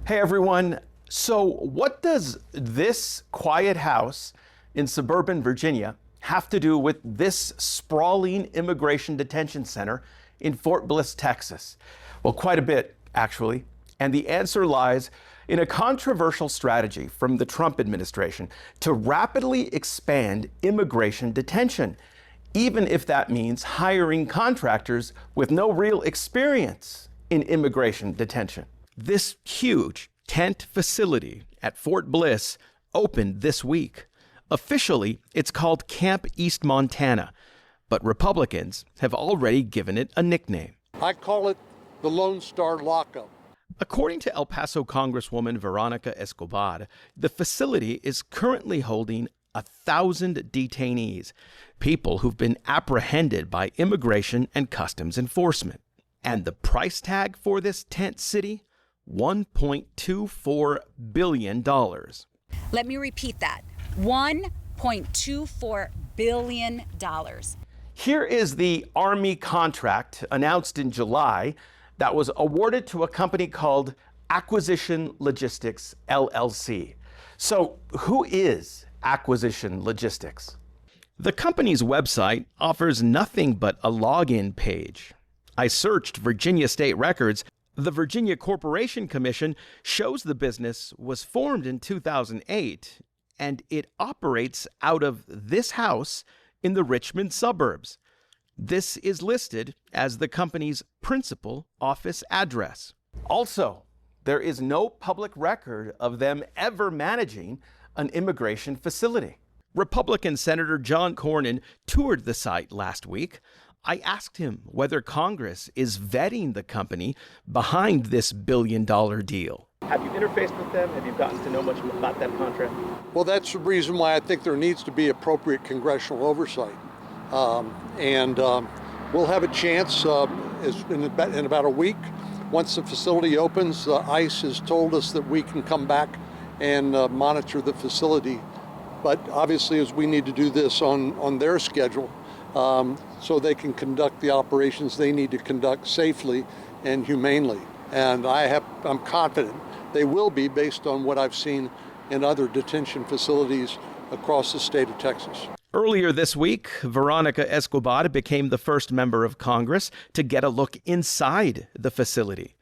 Hey everyone, so what does this quiet house in suburban Virginia have to do with this sprawling immigration detention center in Fort Bliss, Texas? Well, quite a bit, actually. And the answer lies in a controversial strategy from the Trump administration to rapidly expand immigration detention, even if that means hiring contractors with no real experience in immigration detention. This huge tent facility at Fort Bliss opened this week. Officially, it's called Camp East Montana, but Republicans have already given it a nickname. I call it the Lone Star Lockup. According to El Paso Congresswoman Veronica Escobar, the facility is currently holding 1,000 detainees, people who've been apprehended by immigration and customs enforcement. And the price tag for this tent city? $1.24 billion. Let me repeat that. $1.24 billion. Here is the Army contract announced in July that was awarded to a company called Acquisition Logistics, LLC. So who is Acquisition Logistics? The company's website offers nothing but a login page. I searched Virginia state records. The Virginia Corporation Commission shows the business was formed in 2008, and it operates out of this house in the Richmond suburbs. This is listed as the company's principal office address. Also, there is no public record of them ever managing an immigration facility. Republican Senator John Cornyn toured the site last week. I asked him whether Congress is vetting the company behind this billion-dollar deal. Have you interfaced with them? Have you gotten to know much about that contract? Well, that's the reason why I think there needs to be appropriate congressional oversight. We'll have a chance in about a week. Once the facility opens, ICE has told us that we can come back and monitor the facility. But obviously, as we need to do this on their schedule, so they can conduct the operations they need to conduct safely and humanely. And I'm confident they will be, based on what I've seen in other detention facilities across the state of Texas. Earlier this week, Veronica Escobar became the first member of Congress to get a look inside the facility.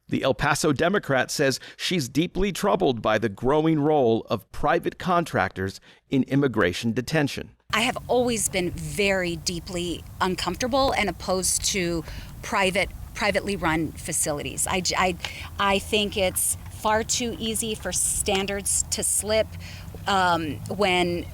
The El Paso Democrat says she's deeply troubled by the growing role of private contractors in immigration detention. I have always been very deeply uncomfortable and opposed to privately run facilities. I think it's far too easy for standards to slip when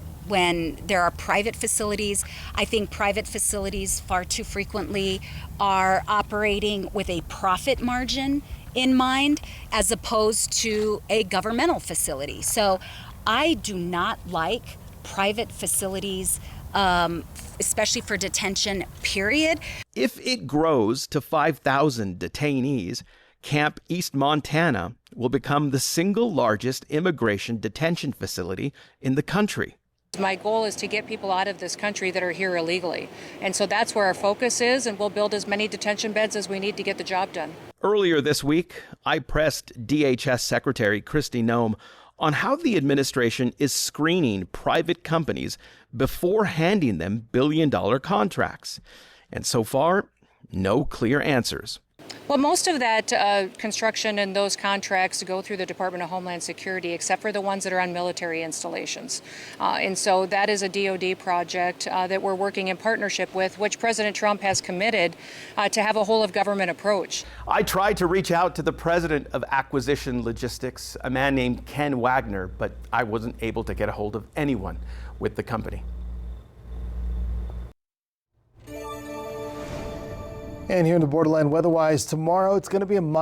there are private facilities. I think private facilities far too frequently are operating with a profit margin in mind as opposed to a governmental facility. So I do not like private facilities, especially for detention, period. If it grows to 5,000 detainees, Camp East Montana will become the single largest immigration detention facility in the country. My goal is to get people out of this country that are here illegally. And so that's where our focus is, and we'll build as many detention beds as we need to get the job done. Earlier this week, I pressed DHS Secretary Kristi Noem on how the administration is screening private companies before handing them billion-dollar contracts. And so far, no clear answers. Well, most of that construction and those contracts go through the Department of Homeland Security, except for the ones that are on military installations. And so that is a DoD project that we're working in partnership with, which President Trump has committed to have a whole-of-government approach. I tried to reach out to the president of Acquisition Logistics, a man named Ken Wagner, but I wasn't able to get a hold of anyone with the company. And here in the Borderline weather-wise, tomorrow it's going to be a